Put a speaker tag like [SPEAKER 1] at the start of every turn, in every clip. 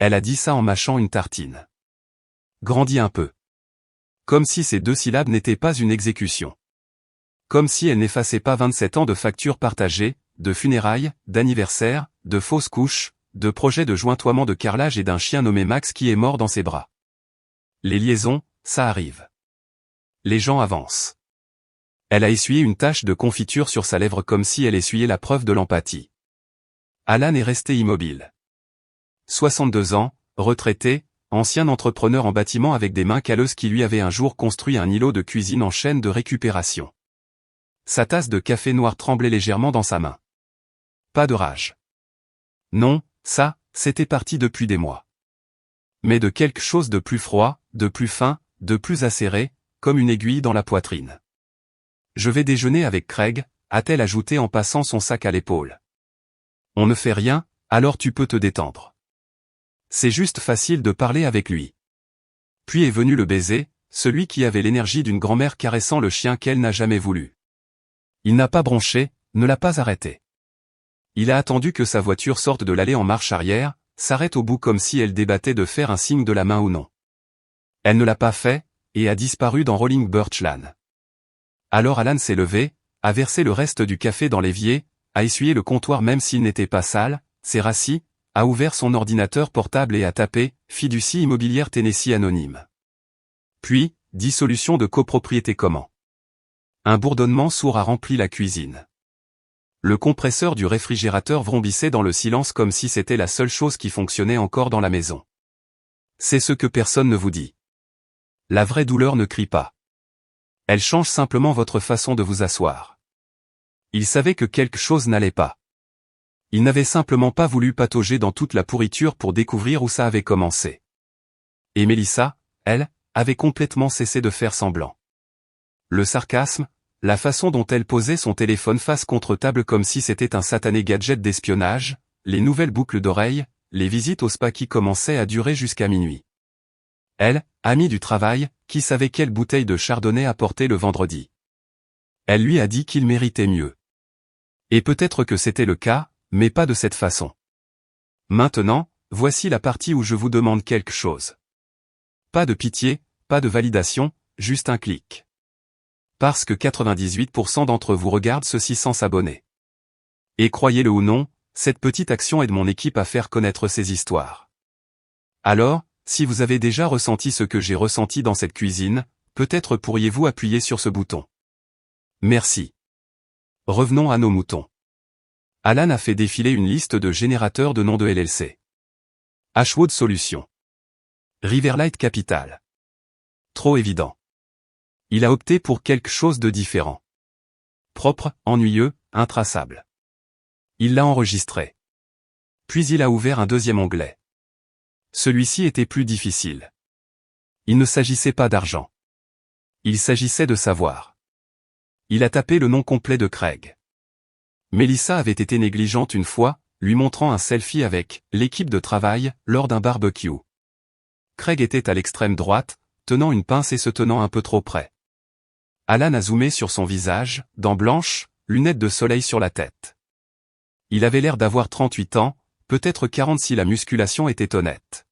[SPEAKER 1] Elle a dit ça en mâchant une tartine. Grandis un peu. Comme si ces 2 syllabes n'étaient pas une exécution. Comme si elle n'effaçait pas 27 ans de factures partagées, de funérailles, d'anniversaires, de fausses couches, de projets de jointoiement de carrelage et d'un chien nommé Max qui est mort dans ses bras. Les liaisons, ça arrive. Les gens avancent. Elle a essuyé une tache de confiture sur sa lèvre comme si elle essuyait la preuve de l'empathie. Alan est resté immobile. 62 ans, retraité, ancien entrepreneur en bâtiment avec des mains calleuses qui lui avait un jour construit un îlot de cuisine en chaîne de récupération. Sa tasse de café noir tremblait légèrement dans sa main. Pas de rage. Non, ça, c'était parti depuis des mois. Mais de quelque chose de plus froid, de plus fin, de plus acéré, comme une aiguille dans la poitrine. Je vais déjeuner avec Craig, a-t-elle ajouté en passant son sac à l'épaule. On ne fait rien, alors tu peux te détendre. C'est juste facile de parler avec lui. Puis est venu le baiser, celui qui avait l'énergie d'une grand-mère caressant le chien qu'elle n'a jamais voulu. Il n'a pas bronché, ne l'a pas arrêté. Il a attendu que sa voiture sorte de l'allée en marche arrière, s'arrête au bout comme si elle débattait de faire un signe de la main ou non. Elle ne l'a pas fait, et a disparu dans Rolling Birch Lane. Alors Alan s'est levé, a versé le reste du café dans l'évier, a essuyé le comptoir même s'il n'était pas sale, s'est rassis, a ouvert son ordinateur portable et a tapé « Fiducie immobilière Tennessee anonyme ». Puis, dissolution de copropriété comment. Un bourdonnement sourd a rempli la cuisine. Le compresseur du réfrigérateur vrombissait dans le silence comme si c'était la seule chose qui fonctionnait encore dans la maison. C'est ce que personne ne vous dit. La vraie douleur ne crie pas. Elle change simplement votre façon de vous asseoir. Il savait que quelque chose n'allait pas. Il n'avait simplement pas voulu patauger dans toute la pourriture pour découvrir où ça avait commencé. Et Mélissa, elle, avait complètement cessé de faire semblant. Le sarcasme, la façon dont elle posait son téléphone face contre table comme si c'était un satané gadget d'espionnage, les nouvelles boucles d'oreilles, les visites au spa qui commençaient à durer jusqu'à minuit. Elle, amie du travail, qui savait quelle bouteille de chardonnay apporter le vendredi. Elle lui a dit qu'il méritait mieux. Et peut-être que c'était le cas, mais pas de cette façon. Maintenant, voici la partie où je vous demande quelque chose. Pas de pitié, pas de validation, juste un clic. Parce que 98% d'entre vous regardent ceci sans s'abonner. Et croyez-le ou non, cette petite action aide mon équipe à faire connaître ces histoires. Alors, si vous avez déjà ressenti ce que j'ai ressenti dans cette cuisine, peut-être pourriez-vous appuyer sur ce bouton. Merci. Revenons à nos moutons. Alan a fait défiler une liste de générateurs de noms de LLC. Ashwood Solutions. Riverlight Capital. Trop évident. Il a opté pour quelque chose de différent. Propre, ennuyeux, intraçable. Il l'a enregistré. Puis il a ouvert un deuxième onglet. Celui-ci était plus difficile. Il ne s'agissait pas d'argent. Il s'agissait de savoir. Il a tapé le nom complet de Craig. Mélissa avait été négligente une fois, lui montrant un selfie avec l'équipe de travail lors d'un barbecue. Craig était à l'extrême droite, tenant une pince et se tenant un peu trop près. Alan a zoomé sur son visage, dents blanches, lunettes de soleil sur la tête. Il avait l'air d'avoir 38 ans, peut-être 40 si la musculation était honnête.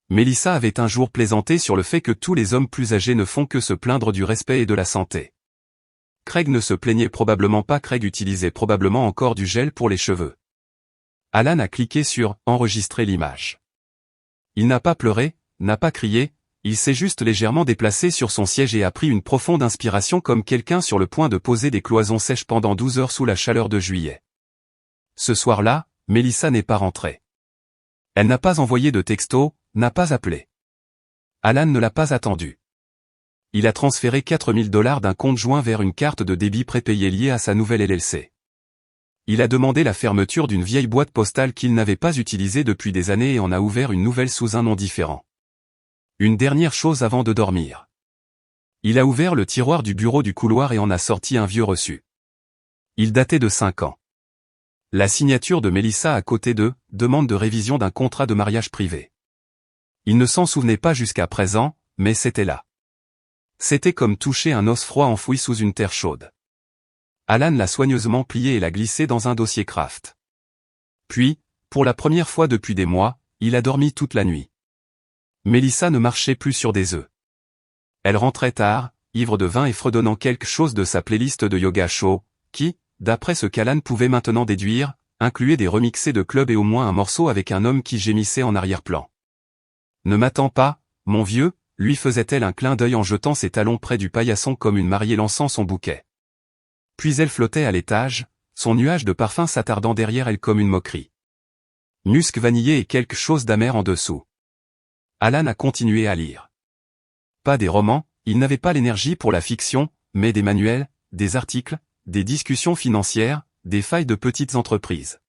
[SPEAKER 1] Mélissa avait un jour plaisanté sur le fait que tous les hommes plus âgés ne font que se plaindre du respect et de la santé. Craig ne se plaignait probablement pas, Craig utilisait probablement encore du gel pour les cheveux. Alan a cliqué sur « Enregistrer l'image ». Il n'a pas pleuré, n'a pas crié, il s'est juste légèrement déplacé sur son siège et a pris une profonde inspiration comme quelqu'un sur le point de poser des cloisons sèches pendant 12 heures sous la chaleur de juillet. Ce soir-là, Mélissa n'est pas rentrée. Elle n'a pas envoyé de texto, n'a pas appelé. Alan ne l'a pas attendu. Il a transféré $4000 d'un compte joint vers une carte de débit prépayée liée à sa nouvelle LLC. Il a demandé la fermeture d'une vieille boîte postale qu'il n'avait pas utilisée depuis des années et en a ouvert une nouvelle sous un nom différent. Une dernière chose avant de dormir. Il a ouvert le tiroir du bureau du couloir et en a sorti un vieux reçu. Il datait de 5 ans. La signature de Mélissa à côté de « Demande de révision d'un contrat de mariage privé ». Il ne s'en souvenait pas jusqu'à présent, mais c'était là. C'était comme toucher un os froid enfoui sous une terre chaude. Alan l'a soigneusement plié et l'a glissé dans un dossier Kraft. Puis, pour la première fois depuis des mois, il a dormi toute la nuit. Mélissa ne marchait plus sur des œufs. Elle rentrait tard, ivre de vin et fredonnant quelque chose de sa playlist de yoga show, qui, d'après ce qu'Alan pouvait maintenant déduire, incluait des remixés de club et au moins un morceau avec un homme qui gémissait en arrière-plan. Ne m'attends pas, mon vieux, lui faisait-elle un clin d'œil en jetant ses talons près du paillasson comme une mariée lançant son bouquet. Puis elle flottait à l'étage, son nuage de parfum s'attardant derrière elle comme une moquerie. Musc vanillé et quelque chose d'amer en dessous. Alan a continué à lire. Pas des romans, il n'avait pas l'énergie pour la fiction, mais des manuels, des articles, des discussions financières, des failles de petites entreprises.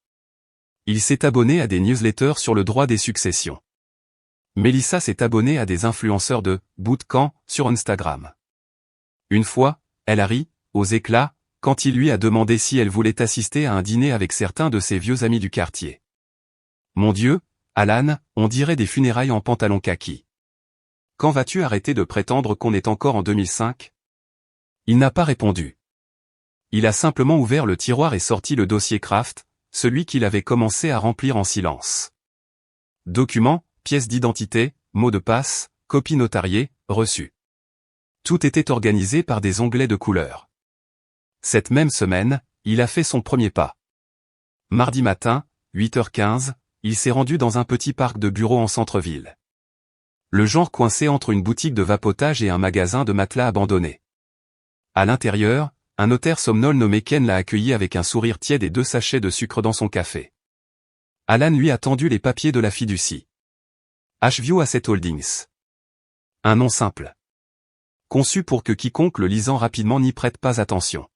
[SPEAKER 1] Il s'est abonné à des newsletters sur le droit des successions. Mélissa s'est abonnée à des influenceurs de « bootcamp » sur Instagram. Une fois, elle a ri, aux éclats, quand il lui a demandé si elle voulait assister à un dîner avec certains de ses vieux amis du quartier. Mon Dieu, Alan, on dirait des funérailles en pantalon kaki. Quand vas-tu arrêter de prétendre qu'on est encore en 2005 ? Il n'a pas répondu. Il a simplement ouvert le tiroir et sorti le dossier Kraft, celui qu'il avait commencé à remplir en silence. Documents, pièces d'identité, mots de passe, copie notariée, reçu. Tout était organisé par des onglets de couleur. Cette même semaine, il a fait son premier pas. Mardi matin, 8h15, il s'est rendu dans un petit parc de bureaux en centre-ville. Le genre coincé entre une boutique de vapotage et un magasin de matelas abandonnés. À l'intérieur, un notaire somnol nommé Ken l'a accueilli avec un sourire tiède et 2 sachets de sucre dans son café. Alan lui a tendu les papiers de la fiducie. H-View Asset Holdings. Un nom simple. Conçu pour que quiconque le lisant rapidement n'y prête pas attention.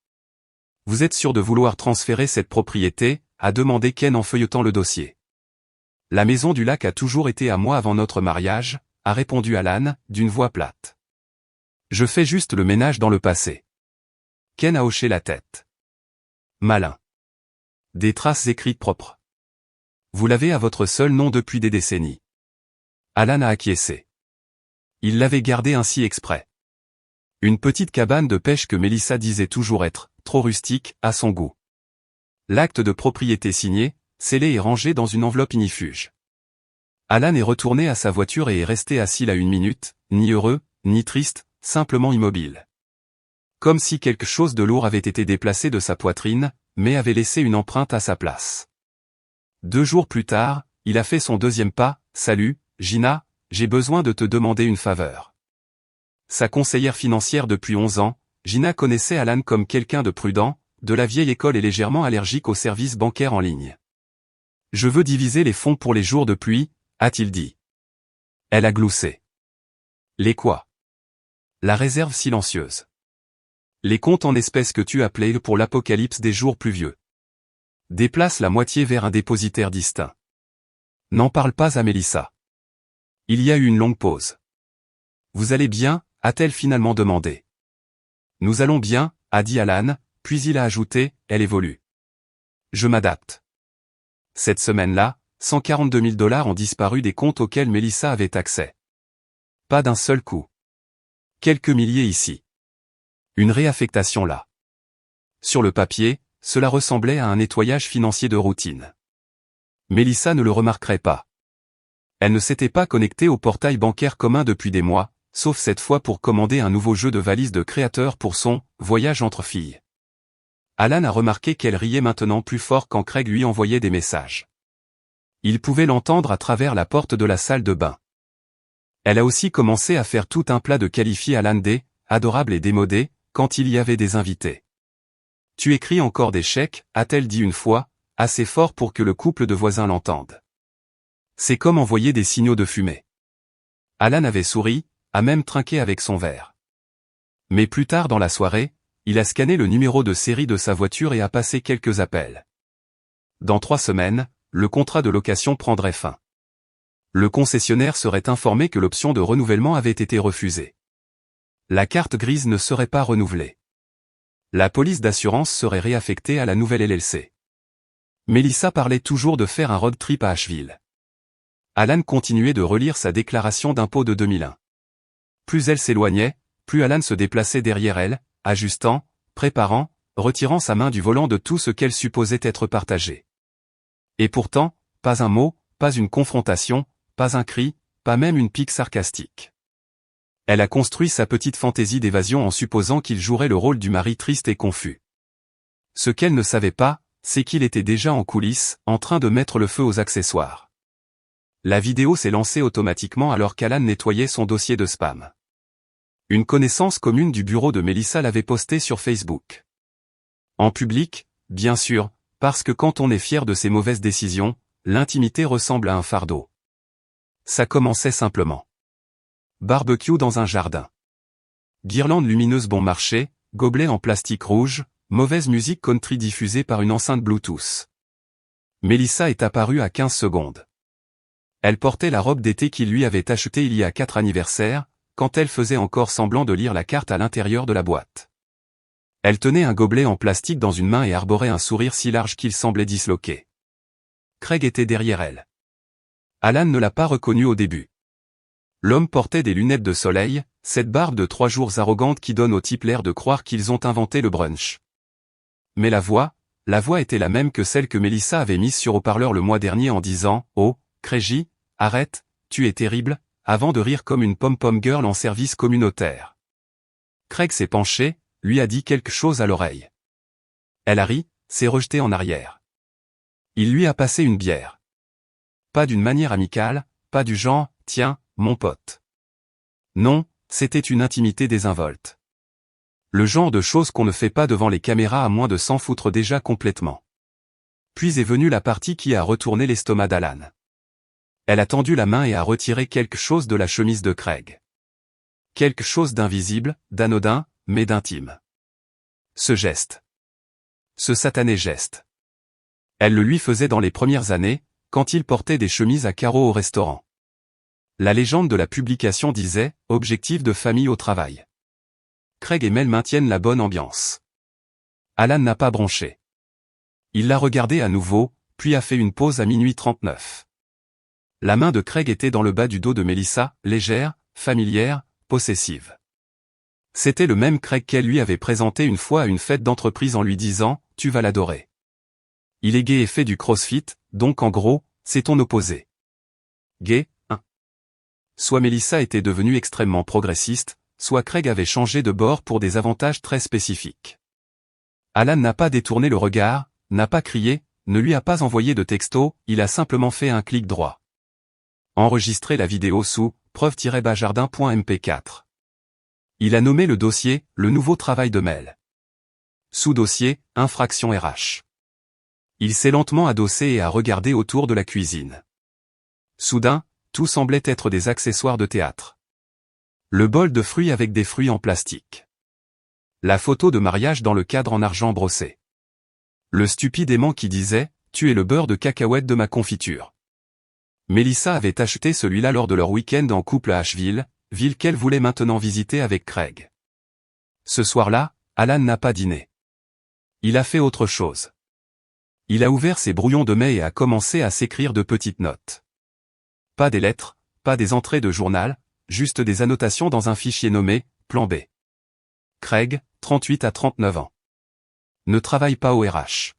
[SPEAKER 1] Vous êtes sûr de vouloir transférer cette propriété, a demandé Ken en feuilletant le dossier. La maison du lac a toujours été à moi avant notre mariage, a répondu Alan, d'une voix plate. Je fais juste le ménage dans le passé. Ken a hoché la tête. Malin. Des traces écrites propres. Vous l'avez à votre seul nom depuis des décennies. Alan a acquiescé. Il l'avait gardé ainsi exprès. Une petite cabane de pêche que Mélissa disait toujours être trop rustique à son goût. L'acte de propriété signé, scellé et rangé dans une enveloppe ignifuge. Alan est retourné à sa voiture et est resté assis là 1 minute, ni heureux, ni triste, simplement immobile. Comme si quelque chose de lourd avait été déplacé de sa poitrine, mais avait laissé une empreinte à sa place. 2 jours plus tard, il a fait son deuxième pas. Salut, Gina, j'ai besoin de te demander une faveur. Sa conseillère financière depuis 11 ans, Gina connaissait Alan comme quelqu'un de prudent, de la vieille école et légèrement allergique aux services bancaires en ligne. Je veux diviser les fonds pour les jours de pluie, a-t-il dit. Elle a gloussé. Les quoi ? La réserve silencieuse. Les comptes en espèces que tu appelais pour l'apocalypse des jours pluvieux. Déplace la moitié vers un dépositaire distinct. N'en parle pas à Mélissa. Il y a eu une longue pause. Vous allez bien, a-t-elle finalement demandé. Nous allons bien, a dit Alan, puis il a ajouté, elle évolue. Je m'adapte. Cette semaine-là, 142 000 $ ont disparu des comptes auxquels Mélissa avait accès. Pas d'un seul coup. Quelques milliers ici. Une réaffectation là. Sur le papier, cela ressemblait à un nettoyage financier de routine. Mélissa ne le remarquerait pas. Elle ne s'était pas connectée au portail bancaire commun depuis des mois, sauf cette fois pour commander un nouveau jeu de valise de créateur pour son « voyage entre filles ». Alan a remarqué qu'elle riait maintenant plus fort quand Craig lui envoyait des messages. Il pouvait l'entendre à travers la porte de la salle de bain. Elle a aussi commencé à faire tout un plat de qualifier Alan d'« adorable et démodé » quand il y avait des invités. « Tu écris encore des chèques » a-t-elle dit une fois, assez fort pour que le couple de voisins l'entende. C'est comme envoyer des signaux de fumée. Alan avait souri, a même trinqué avec son verre. Mais plus tard dans la soirée, il a scanné le numéro de série de sa voiture et a passé quelques appels. Dans 3 semaines, le contrat de location prendrait fin. Le concessionnaire serait informé que l'option de renouvellement avait été refusée. La carte grise ne serait pas renouvelée. La police d'assurance serait réaffectée à la nouvelle LLC. Mélissa parlait toujours de faire un road trip à Asheville. Alan continuait de relire sa déclaration d'impôt de 2001. Plus elle s'éloignait, plus Alan se déplaçait derrière elle, ajustant, préparant, retirant sa main du volant de tout ce qu'elle supposait être partagé. Et pourtant, pas un mot, pas une confrontation, pas un cri, pas même une pique sarcastique. Elle a construit sa petite fantaisie d'évasion en supposant qu'il jouerait le rôle du mari triste et confus. Ce qu'elle ne savait pas, c'est qu'il était déjà en coulisses, en train de mettre le feu aux accessoires. La vidéo s'est lancée automatiquement alors qu'Alan nettoyait son dossier de spam. Une connaissance commune du bureau de Melissa l'avait posté sur Facebook. En public, bien sûr, parce que quand on est fier de ses mauvaises décisions, l'intimité ressemble à un fardeau. Ça commençait simplement. Barbecue dans un jardin. Guirlande lumineuse bon marché, gobelet en plastique rouge, mauvaise musique country diffusée par une enceinte Bluetooth. Melissa est apparue à 15 secondes. Elle portait la robe d'été qu'il lui avait achetée il y a 4 anniversaires, quand elle faisait encore semblant de lire la carte à l'intérieur de la boîte. Elle tenait un gobelet en plastique dans une main et arborait un sourire si large qu'il semblait disloqué. Craig était derrière elle. Alan ne l'a pas reconnu au début. L'homme portait des lunettes de soleil, cette barbe de 3 jours arrogante qui donne au type l'air de croire qu'ils ont inventé le brunch. Mais la voix était la même que celle que Melissa avait mise sur haut-parleur le mois dernier en disant « Oh, Craigie, arrête, tu es terrible », avant de rire comme une pom-pom girl en service communautaire. Craig s'est penché, lui a dit quelque chose à l'oreille. Elle a ri, s'est rejetée en arrière. Il lui a passé une bière. Pas d'une manière amicale, pas du genre « Tiens, mon pote ». Non, c'était une intimité désinvolte. Le genre de choses qu'on ne fait pas devant les caméras à moins de s'en foutre déjà complètement. Puis est venue la partie qui a retourné l'estomac d'Alan. Elle a tendu la main et a retiré quelque chose de la chemise de Craig. Quelque chose d'invisible, d'anodin, mais d'intime. Ce geste. Ce satané geste. Elle le lui faisait dans les premières années, quand il portait des chemises à carreaux au restaurant. La légende de la publication disait « Objectif de famille au travail ». Craig et Mel maintiennent la bonne ambiance. Alan n'a pas bronché. Il l'a regardé à nouveau, puis a fait une pause à minuit 39. La main de Craig était dans le bas du dos de Melissa, légère, familière, possessive. C'était le même Craig qu'elle lui avait présenté une fois à une fête d'entreprise en lui disant « Tu vas l'adorer. Il est gai et fait du crossfit, donc en gros, c'est ton opposé. » Gay, hein. Soit Melissa était devenue extrêmement progressiste, soit Craig avait changé de bord pour des avantages très spécifiques. Alan n'a pas détourné le regard, n'a pas crié, ne lui a pas envoyé de texto, il a simplement fait un clic droit. Enregistrer la vidéo sous preuve-bajardin.mp4. Il a nommé le dossier « Le nouveau travail de Mel ». Sous-dossier « Infraction RH ». Il s'est lentement adossé et a regardé autour de la cuisine. Soudain, tout semblait être des accessoires de théâtre. Le bol de fruits avec des fruits en plastique. La photo de mariage dans le cadre en argent brossé. Le stupide aimant qui disait « Tu es le beurre de cacahuète de ma confiture ». Melissa avait acheté celui-là lors de leur week-end en couple à Asheville, ville qu'elle voulait maintenant visiter avec Craig. Ce soir-là, Alan n'a pas dîné. Il a fait autre chose. Il a ouvert ses brouillons de mai et a commencé à s'écrire de petites notes. Pas des lettres, pas des entrées de journal, juste des annotations dans un fichier nommé « Plan B ». Craig, 38 à 39 ans. Ne travaille pas au RH.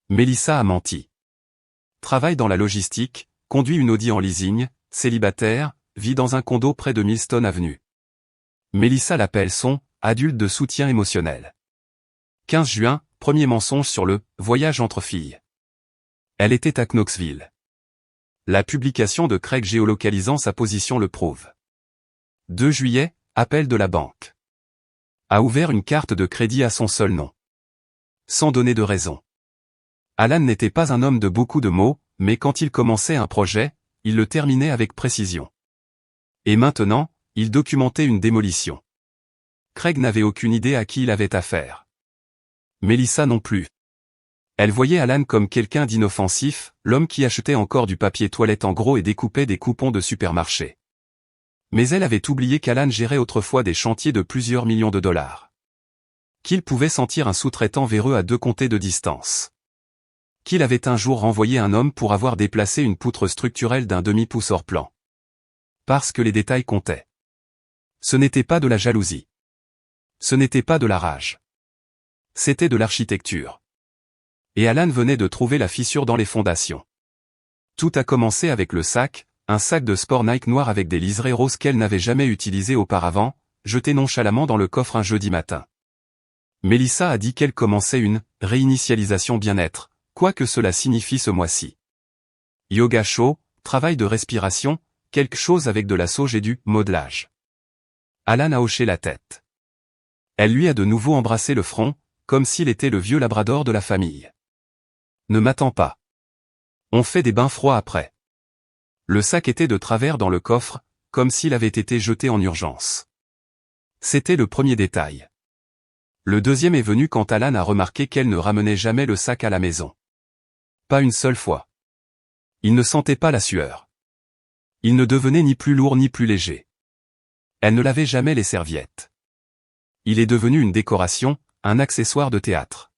[SPEAKER 1] Melissa a menti. Travaille dans la logistique, conduit une Audi en leasing, célibataire, vit dans un condo près de Millstone Avenue. Melissa l'appelle son « adulte de soutien émotionnel ». 15 juin, premier mensonge sur le « voyage entre filles ». Elle était à Knoxville. La publication de Craig géolocalisant sa position le prouve. 2 juillet, appel de la banque. A ouvert une carte de crédit à son seul nom. Sans donner de raison. Alan n'était pas un homme de beaucoup de mots, mais quand il commençait un projet, il le terminait avec précision. Et maintenant, il documentait une démolition. Craig n'avait aucune idée à qui il avait affaire. Melissa non plus. Elle voyait Alan comme quelqu'un d'inoffensif, l'homme qui achetait encore du papier toilette en gros et découpait des coupons de supermarché. Mais elle avait oublié qu'Alan gérait autrefois des chantiers de plusieurs millions de dollars. Qu'il pouvait sentir un sous-traitant véreux à 2 comtés de distance. Qu'il avait un jour renvoyé un homme pour avoir déplacé une poutre structurelle d'un demi-pouce hors plan. Parce que les détails comptaient. Ce n'était pas de la jalousie. Ce n'était pas de la rage. C'était de l'architecture. Et Alan venait de trouver la fissure dans les fondations. Tout a commencé avec le sac, un sac de sport Nike noir avec des liserés roses qu'elle n'avait jamais utilisé auparavant, jeté nonchalamment dans le coffre un jeudi matin. Mélissa a dit qu'elle commençait une réinitialisation bien-être, quoi que cela signifie ce mois-ci. Yoga chaud, travail de respiration, quelque chose avec de la sauge et du modelage. Alan a hoché la tête. Elle lui a de nouveau embrassé le front, comme s'il était le vieux labrador de la famille. Ne m'attends pas. On fait des bains froids après. Le sac était de travers dans le coffre, comme s'il avait été jeté en urgence. C'était le premier détail. Le deuxième est venu quand Alan a remarqué qu'elle ne ramenait jamais le sac à la maison. Pas une seule fois. Il ne sentait pas la sueur. Il ne devenait ni plus lourd ni plus léger. Elle ne lavait jamais les serviettes. Il est devenu une décoration, un accessoire de théâtre.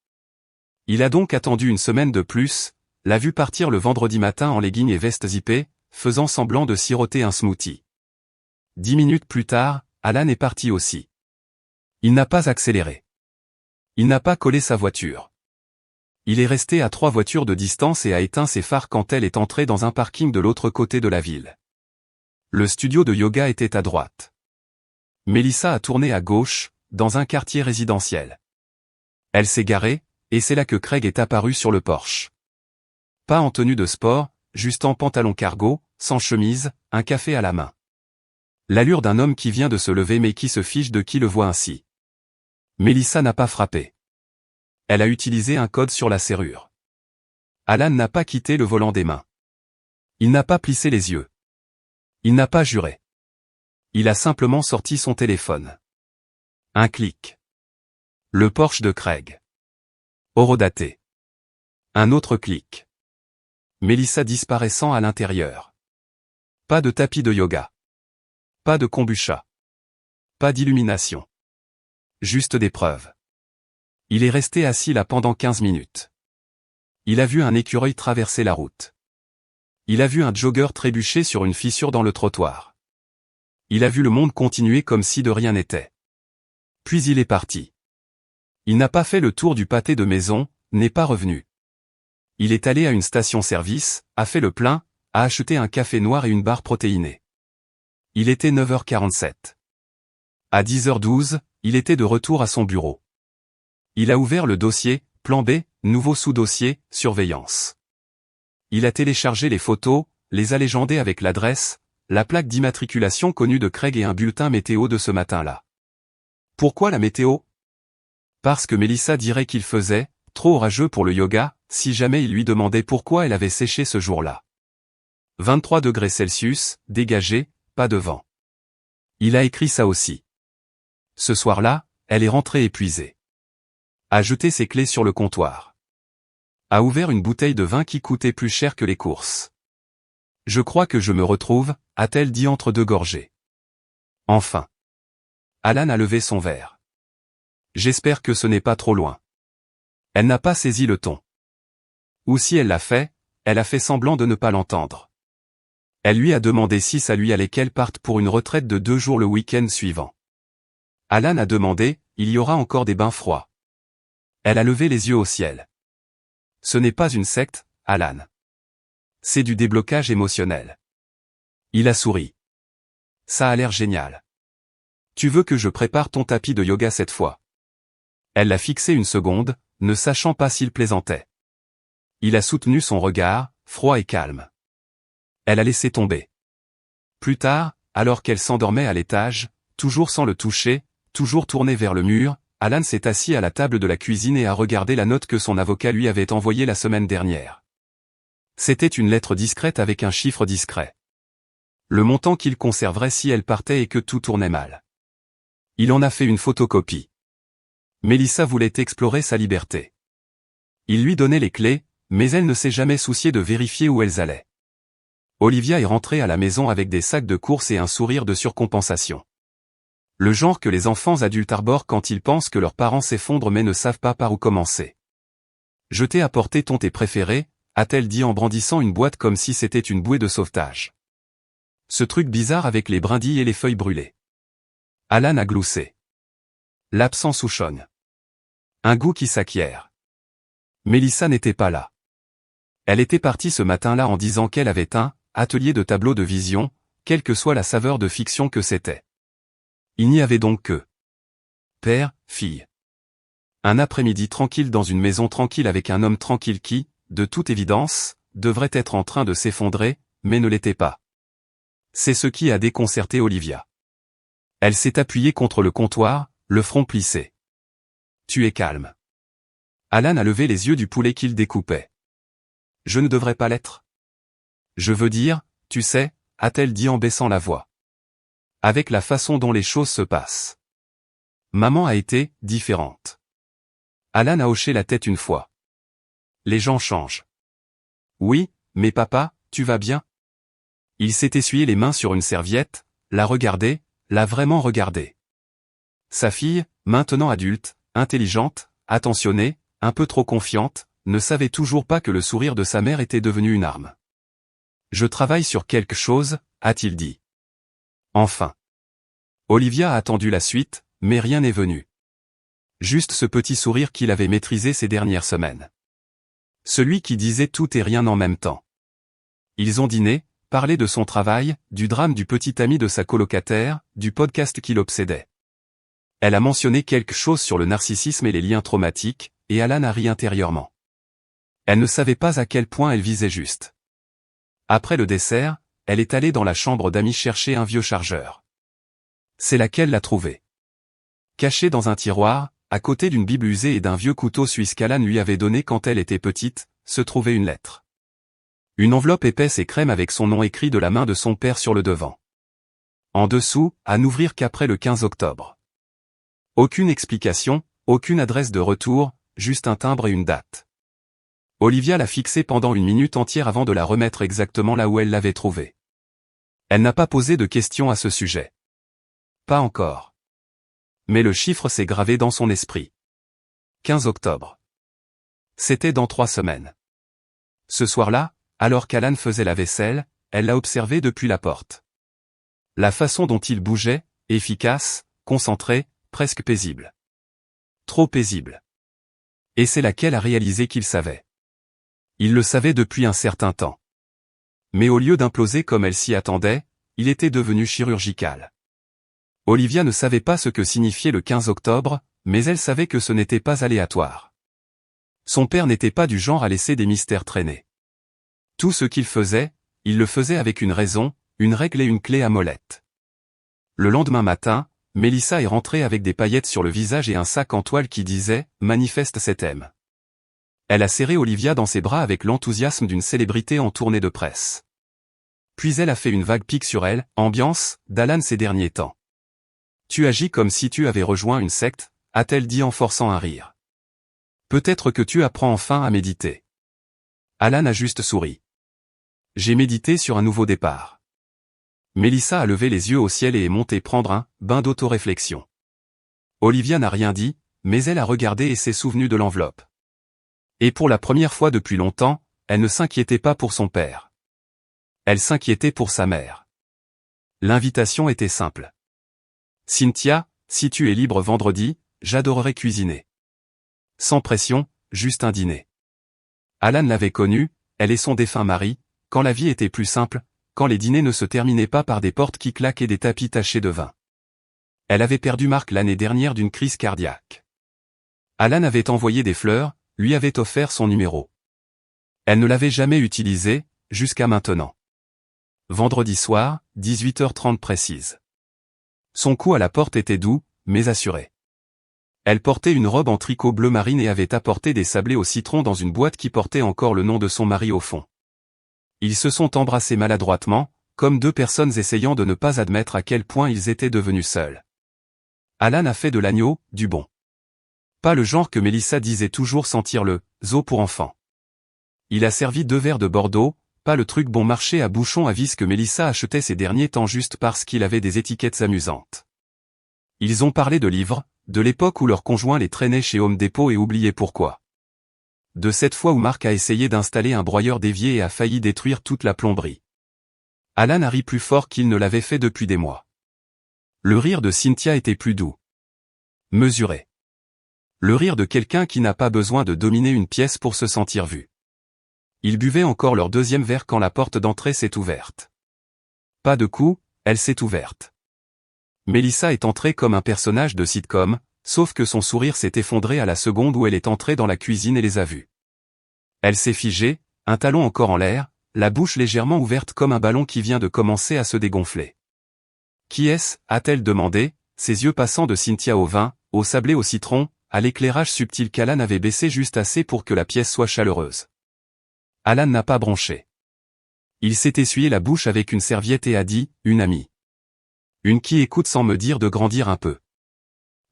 [SPEAKER 1] Il a donc attendu une semaine de plus, l'a vu partir le vendredi matin en leggings et veste zippée, faisant semblant de siroter un smoothie. 10 minutes plus tard, Alan est parti aussi. Il n'a pas accéléré. Il n'a pas collé sa voiture. Il est resté à 3 voitures de distance et a éteint ses phares quand elle est entrée dans un parking de l'autre côté de la ville. Le studio de yoga était à droite. Mélissa a tourné à gauche, dans un quartier résidentiel. Elle s'est garée, et c'est là que Craig est apparu sur le porche. Pas en tenue de sport, juste en pantalon cargo, sans chemise, un café à la main. L'allure d'un homme qui vient de se lever mais qui se fiche de qui le voit ainsi. Mélissa n'a pas frappé. Elle a utilisé un code sur la serrure. Alan n'a pas quitté le volant des mains. Il n'a pas plissé les yeux. Il n'a pas juré. Il a simplement sorti son téléphone. Un clic. Le Porsche de Craig. Horodaté. Un autre clic. Mélissa disparaissant à l'intérieur. Pas de tapis de yoga. Pas de kombucha. Pas d'illumination. Juste des preuves. Il est resté assis là pendant 15 minutes. Il a vu un écureuil traverser la route. Il a vu un jogger trébucher sur une fissure dans le trottoir. Il a vu le monde continuer comme si de rien n'était. Puis il est parti. Il n'a pas fait le tour du pâté de maison, n'est pas revenu. Il est allé à une station-service, a fait le plein, a acheté un café noir et une barre protéinée. Il était 9h47. À 10h12, il était de retour à son bureau. Il a ouvert le dossier, plan B, nouveau sous-dossier, surveillance. Il a téléchargé les photos, les a légendées avec l'adresse, la plaque d'immatriculation connue de Craig et un bulletin météo de ce matin-là. Pourquoi la météo? Parce que Mélissa dirait qu'il faisait, trop orageux pour le yoga, si jamais il lui demandait pourquoi elle avait séché ce jour-là. 23 degrés Celsius, dégagé, pas de vent. Il a écrit ça aussi. Ce soir-là, elle est rentrée épuisée. A jeté ses clés sur le comptoir. A ouvert une bouteille de vin qui coûtait plus cher que les courses. Je crois que je me retrouve, a-t-elle dit entre deux gorgées. Enfin. Alan a levé son verre. J'espère que ce n'est pas trop loin. Elle n'a pas saisi le ton. Ou si elle l'a fait, elle a fait semblant de ne pas l'entendre. Elle lui a demandé si ça lui allait qu'elle parte pour une retraite de 2 jours le week-end suivant. Alan a demandé, il y aura encore des bains froids. Elle a levé les yeux au ciel. Ce n'est pas une secte, Alan. C'est du déblocage émotionnel. Il a souri. Ça a l'air génial. Tu veux que je prépare ton tapis de yoga cette fois? Elle l'a fixé une seconde, ne sachant pas s'il plaisantait. Il a soutenu son regard, froid et calme. Elle a laissé tomber. Plus tard, alors qu'elle s'endormait à l'étage, toujours sans le toucher, toujours tourné vers le mur, Alan s'est assis à la table de la cuisine et a regardé la note que son avocat lui avait envoyée la semaine dernière. C'était une lettre discrète avec un chiffre discret. Le montant qu'il conserverait si elle partait et que tout tournait mal. Il en a fait une photocopie. Mélissa voulait explorer sa liberté. Il lui donnait les clés, mais elle ne s'est jamais souciée de vérifier où elles allaient. Olivia est rentrée à la maison avec des sacs de courses et un sourire de surcompensation. Le genre que les enfants adultes arborent quand ils pensent que leurs parents s'effondrent mais ne savent pas par où commencer. Je t'ai apporté ton thé préféré, a-t-elle dit en brandissant une boîte comme si c'était une bouée de sauvetage. Ce truc bizarre avec les brindilles et les feuilles brûlées. Alan a gloussé. L'absence souchonne. Un goût qui s'acquiert. Mélissa n'était pas là. Elle était partie ce matin-là en disant qu'elle avait un atelier de tableau de vision, quelle que soit la saveur de fiction que c'était. Il n'y avait donc que père, fille. Un après-midi tranquille dans une maison tranquille avec un homme tranquille qui, de toute évidence, devrait être en train de s'effondrer, mais ne l'était pas. C'est ce qui a déconcerté Olivia. Elle s'est appuyée contre le comptoir, le front plissé. Tu es calme. Alan a levé les yeux du poulet qu'il découpait. Je ne devrais pas l'être. Je veux dire, tu sais, a-t-elle dit en baissant la voix. Avec la façon dont les choses se passent. Maman a été différente. Alan a hoché la tête une fois. Les gens changent. Oui, mais papa, tu vas bien? Il s'est essuyé les mains sur une serviette, l'a regardé, l'a vraiment regardé. Sa fille, maintenant adulte, intelligente, attentionnée, un peu trop confiante, ne savait toujours pas que le sourire de sa mère était devenu une arme. Je travaille sur quelque chose, a-t-il dit. Enfin. Olivia a attendu la suite, mais rien n'est venu. Juste ce petit sourire qu'il avait maîtrisé ces dernières semaines. Celui qui disait tout et rien en même temps. Ils ont dîné, parlé de son travail, du drame du petit ami de sa colocataire, du podcast qui l'obsédait. Elle a mentionné quelque chose sur le narcissisme et les liens traumatiques, et Alan a ri intérieurement. Elle ne savait pas à quel point elle visait juste. Après le dessert, elle est allée dans la chambre d'amis chercher un vieux chargeur. C'est là qu'elle l'a trouvé. Caché dans un tiroir, à côté d'une Bible usée et d'un vieux couteau suisse qu'Alan lui avait donné quand elle était petite, se trouvait une lettre. Une enveloppe épaisse et crème avec son nom écrit de la main de son père sur le devant. En dessous, à n'ouvrir qu'après le 15 octobre. Aucune explication, aucune adresse de retour, juste un timbre et une date. Olivia l'a fixée pendant une minute entière avant de la remettre exactement là où elle l'avait trouvée. Elle n'a pas posé de questions à ce sujet. Pas encore. Mais le chiffre s'est gravé dans son esprit. 15 octobre. C'était dans 3 semaines. Ce soir-là, alors qu'Alan faisait la vaisselle, elle l'a observé depuis la porte. La façon dont il bougeait, efficace, concentré, presque paisible. Trop paisible. Et c'est là qu'elle a réalisé qu'il savait. Il le savait depuis un certain temps. Mais au lieu d'imploser comme elle s'y attendait, il était devenu chirurgical. Olivia ne savait pas ce que signifiait le 15 octobre, mais elle savait que ce n'était pas aléatoire. Son père n'était pas du genre à laisser des mystères traîner. Tout ce qu'il faisait, il le faisait avec une raison, une règle et une clé à molette. Le lendemain matin, Mélissa est rentrée avec des paillettes sur le visage et un sac en toile qui disait « Manifeste cet M ». Elle a serré Olivia dans ses bras avec l'enthousiasme d'une célébrité en tournée de presse. Puis elle a fait une vague pique sur elle, ambiance, d'Alan ces derniers temps. Tu agis comme si tu avais rejoint une secte, a-t-elle dit en forçant un rire. Peut-être que tu apprends enfin à méditer. Alan a juste souri. J'ai médité sur un nouveau départ. Mélissa a levé les yeux au ciel et est montée prendre un bain d'autoréflexion. Olivia n'a rien dit, mais elle a regardé et s'est souvenue de l'enveloppe. Et pour la première fois depuis longtemps, elle ne s'inquiétait pas pour son père. Elle s'inquiétait pour sa mère. L'invitation était simple. Cynthia, si tu es libre vendredi, j'adorerais cuisiner. Sans pression, juste un dîner. Alan l'avait connue, elle et son défunt mari, quand la vie était plus simple, quand les dîners ne se terminaient pas par des portes qui claquent et des tapis tachés de vin. Elle avait perdu Marc l'année dernière d'une crise cardiaque. Alan avait envoyé des fleurs, lui avait offert son numéro. Elle ne l'avait jamais utilisé, jusqu'à maintenant. Vendredi soir, 18h30 précise. Son coup à la porte était doux, mais assuré. Elle portait une robe en tricot bleu marine et avait apporté des sablés au citron dans une boîte qui portait encore le nom de son mari au fond. Ils se sont embrassés maladroitement, comme deux personnes essayant de ne pas admettre à quel point ils étaient devenus seuls. Alan a fait de l'agneau, du bon. Pas le genre que Mélissa disait toujours sentir le zoo pour enfants. Il a servi 2 verres de Bordeaux, pas le truc bon marché à bouchon à vis que Mélissa achetait ces derniers temps juste parce qu'il avait des étiquettes amusantes. Ils ont parlé de livres, de l'époque où leur conjoint les traînait chez Home Depot et oubliait pourquoi. De cette fois où Marc a essayé d'installer un broyeur d'évier et a failli détruire toute la plomberie. Alan a ri plus fort qu'il ne l'avait fait depuis des mois. Le rire de Cynthia était plus doux. Mesuré. Le rire de quelqu'un qui n'a pas besoin de dominer une pièce pour se sentir vu. Ils buvaient encore leur deuxième verre quand la porte d'entrée s'est ouverte. Pas de coup, elle s'est ouverte. Mélissa est entrée comme un personnage de sitcom, sauf que son sourire s'est effondré à la seconde où elle est entrée dans la cuisine et les a vus. Elle s'est figée, un talon encore en l'air, la bouche légèrement ouverte comme un ballon qui vient de commencer à se dégonfler. « Qui est-ce » a-t-elle demandé, ses yeux passant de Cynthia au vin, au sablé au citron, à l'éclairage subtil qu'Alan avait baissé juste assez pour que la pièce soit chaleureuse. Alan n'a pas bronché. Il s'est essuyé la bouche avec une serviette et a dit « Une amie. Une qui écoute sans me dire de grandir un peu. »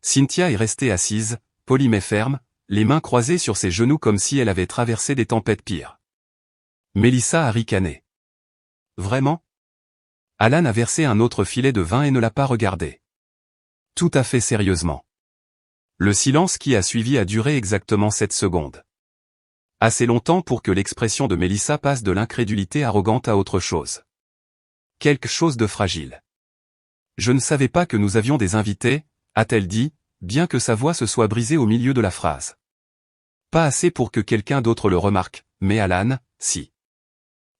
[SPEAKER 1] Cynthia est restée assise, polie mais ferme, les mains croisées sur ses genoux comme si elle avait traversé des tempêtes pires. Mélissa a ricané. « Vraiment ?» Alan a versé un autre filet de vin et ne l'a pas regardé. Tout à fait sérieusement. Le silence qui a suivi a duré exactement 7 secondes. Assez longtemps pour que l'expression de Mélissa passe de l'incrédulité arrogante à autre chose. Quelque chose de fragile. « Je ne savais pas que nous avions des invités », a-t-elle dit, bien que sa voix se soit brisée au milieu de la phrase. Pas assez pour que quelqu'un d'autre le remarque, mais Alan, si.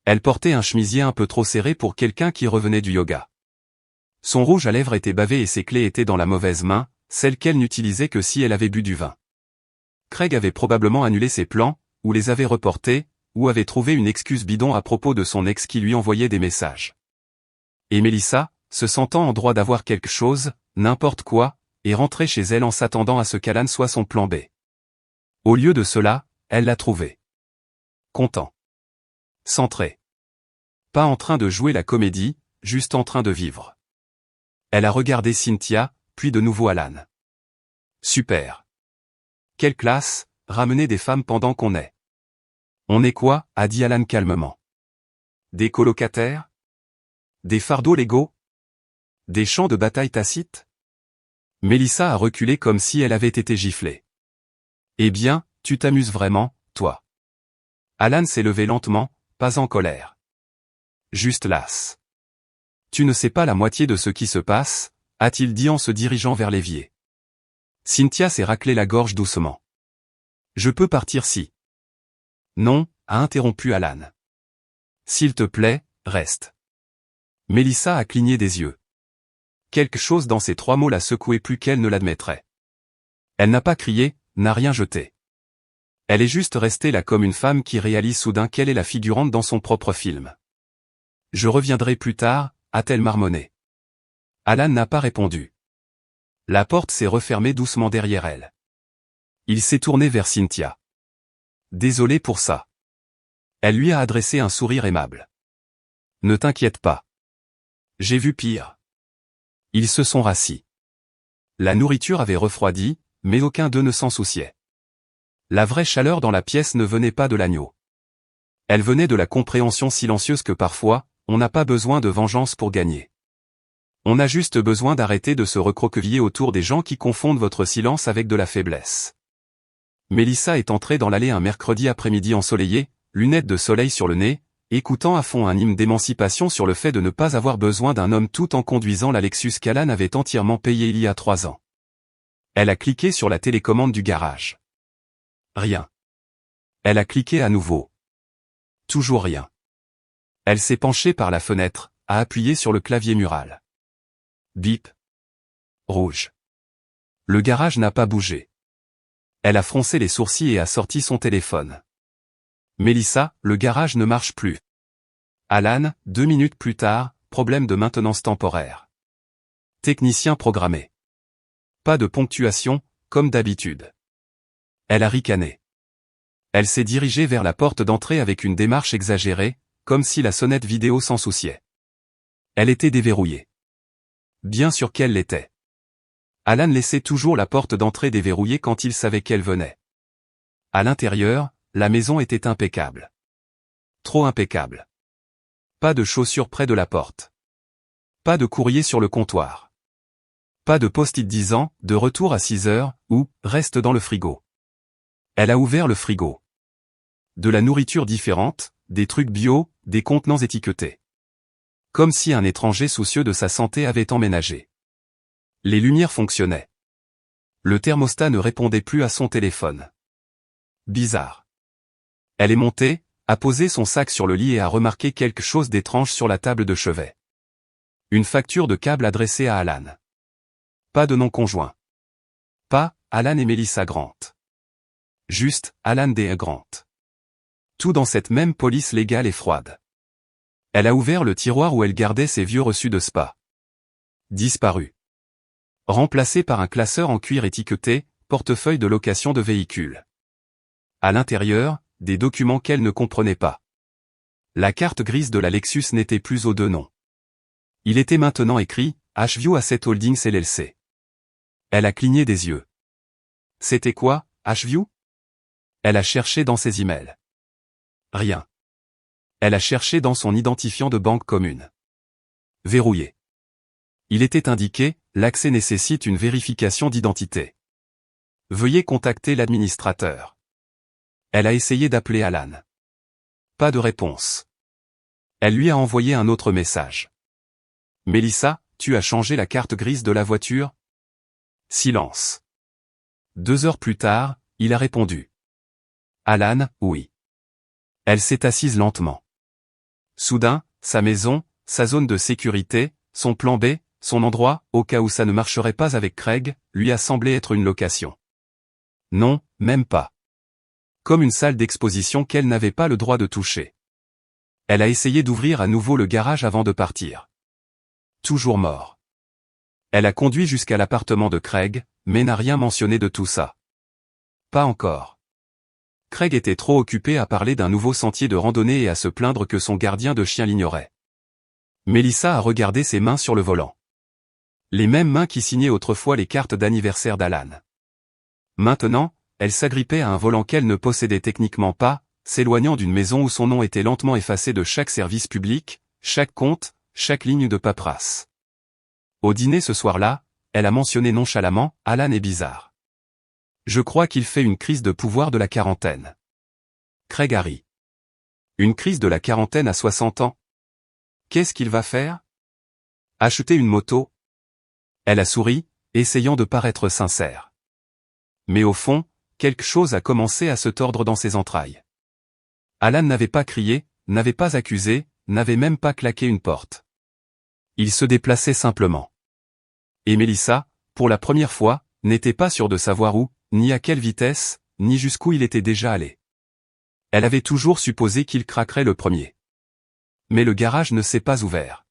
[SPEAKER 1] Elle portait un chemisier un peu trop serré pour quelqu'un qui revenait du yoga. Son rouge à lèvres était bavé et ses clés étaient dans la mauvaise main, celle qu'elle n'utilisait que si elle avait bu du vin. Craig avait probablement annulé ses plans, ou les avait reportés, ou avait trouvé une excuse bidon à propos de son ex qui lui envoyait des messages. Et Mélissa, se sentant en droit d'avoir quelque chose, n'importe quoi, est rentrée chez elle en s'attendant à ce qu'Alan soit son plan B. Au lieu de cela, elle l'a trouvé. Content. Centré. Pas en train de jouer la comédie, juste en train de vivre. Elle a regardé Cynthia, puis de nouveau Alan. Super. Quelle classe, ramener des femmes pendant qu'on est. On est quoi, a dit Alan calmement. Des colocataires? Des fardeaux légaux? Des champs de bataille tacites? Mélissa a reculé comme si elle avait été giflée. Eh bien, tu t'amuses vraiment, toi. Alan s'est levé lentement, pas en colère. Juste lasse. Tu ne sais pas la moitié de ce qui se passe, a-t-il dit en se dirigeant vers l'évier. Cynthia s'est raclé la gorge doucement. Je peux partir si. Non, a interrompu Alan. S'il te plaît, reste. Mélissa a cligné des yeux. Quelque chose dans ces 3 mots l'a secouée plus qu'elle ne l'admettrait. Elle n'a pas crié, n'a rien jeté. Elle est juste restée là comme une femme qui réalise soudain qu'elle est la figurante dans son propre film. Je reviendrai plus tard, a-t-elle marmonné. Alan n'a pas répondu. La porte s'est refermée doucement derrière elle. Il s'est tourné vers Cynthia. Désolé pour ça. Elle lui a adressé un sourire aimable. Ne t'inquiète pas. J'ai vu pire. Ils se sont rassis. La nourriture avait refroidi, mais aucun d'eux ne s'en souciait. La vraie chaleur dans la pièce ne venait pas de l'agneau. Elle venait de la compréhension silencieuse que parfois, on n'a pas besoin de vengeance pour gagner. On a juste besoin d'arrêter de se recroqueviller autour des gens qui confondent votre silence avec de la faiblesse. Mélissa est entrée dans l'allée un mercredi après-midi ensoleillé, lunettes de soleil sur le nez, écoutant à fond un hymne d'émancipation sur le fait de ne pas avoir besoin d'un homme tout en conduisant la Lexus qu'Alan avait entièrement payée il y a 3 ans. Elle a cliqué sur la télécommande du garage. Rien. Elle a cliqué à nouveau. Toujours rien. Elle s'est penchée par la fenêtre, a appuyé sur le clavier mural. Bip. Rouge. Le garage n'a pas bougé. Elle a froncé les sourcils et a sorti son téléphone. Mélissa, le garage ne marche plus. Alan, 2 minutes plus tard, problème de maintenance temporaire. Technicien programmé. Pas de ponctuation, comme d'habitude. Elle a ricané. Elle s'est dirigée vers la porte d'entrée avec une démarche exagérée, comme si la sonnette vidéo s'en souciait. Elle était déverrouillée. Bien sûr qu'elle l'était. Alan laissait toujours la porte d'entrée déverrouillée quand il savait qu'elle venait. À l'intérieur, la maison était impeccable. Trop impeccable. Pas de chaussures près de la porte. Pas de courrier sur le comptoir. Pas de post-it disant « de retour à 6 heures » ou « reste dans le frigo ». Elle a ouvert le frigo. De la nourriture différente, des trucs bio, des contenants étiquetés. Comme si un étranger soucieux de sa santé avait emménagé. Les lumières fonctionnaient. Le thermostat ne répondait plus à son téléphone. Bizarre. Elle est montée, a posé son sac sur le lit et a remarqué quelque chose d'étrange sur la table de chevet. Une facture de câble adressée à Alan. Pas de nom conjoint. Pas Alan et Melissa Grant. Juste Alan D. Grant. Tout dans cette même police légale et froide. Elle a ouvert le tiroir où elle gardait ses vieux reçus de spa. Disparu. Remplacé par un classeur en cuir étiqueté « Portefeuille de location de véhicules ». À l'intérieur, des documents qu'elle ne comprenait pas. La carte grise de la Lexus n'était plus aux deux noms. Il était maintenant écrit « H-View Asset Holdings LLC ». Elle a cligné des yeux. C'était quoi, H-View? Elle a cherché dans ses emails. Rien. Elle a cherché dans son identifiant de banque commune. Verrouillé. Il était indiqué, l'accès nécessite une vérification d'identité. Veuillez contacter l'administrateur. Elle a essayé d'appeler Alan. Pas de réponse. Elle lui a envoyé un autre message. Melissa, tu as changé la carte grise de la voiture? Silence. 2 heures plus tard, il a répondu. Alan, oui. Elle s'est assise lentement. Soudain, sa maison, sa zone de sécurité, son plan B, son endroit, au cas où ça ne marcherait pas avec Craig, lui a semblé être une location. Non, même pas. Comme une salle d'exposition qu'elle n'avait pas le droit de toucher. Elle a essayé d'ouvrir à nouveau le garage avant de partir. Toujours mort. Elle a conduit jusqu'à l'appartement de Craig, mais n'a rien mentionné de tout ça. Pas encore. Craig était trop occupé à parler d'un nouveau sentier de randonnée et à se plaindre que son gardien de chien l'ignorait. Melissa a regardé ses mains sur le volant. Les mêmes mains qui signaient autrefois les cartes d'anniversaire d'Alan. Maintenant, elle s'agrippait à un volant qu'elle ne possédait techniquement pas, s'éloignant d'une maison où son nom était lentement effacé de chaque service public, chaque compte, chaque ligne de paperasse. Au dîner ce soir-là, elle a mentionné nonchalamment, Alan est bizarre. Je crois qu'il fait une crise de pouvoir de la quarantaine. Craig a ri. Une crise de la quarantaine à 60 ans? Qu'est-ce qu'il va faire? Acheter une moto? Elle a souri, essayant de paraître sincère. Mais au fond, quelque chose a commencé à se tordre dans ses entrailles. Alan n'avait pas crié, n'avait pas accusé, n'avait même pas claqué une porte. Il se déplaçait simplement. Et Melissa, pour la première fois, n'était pas sûre de savoir où, ni à quelle vitesse, ni jusqu'où il était déjà allé. Elle avait toujours supposé qu'il craquerait le premier. Mais le garage ne s'est pas ouvert.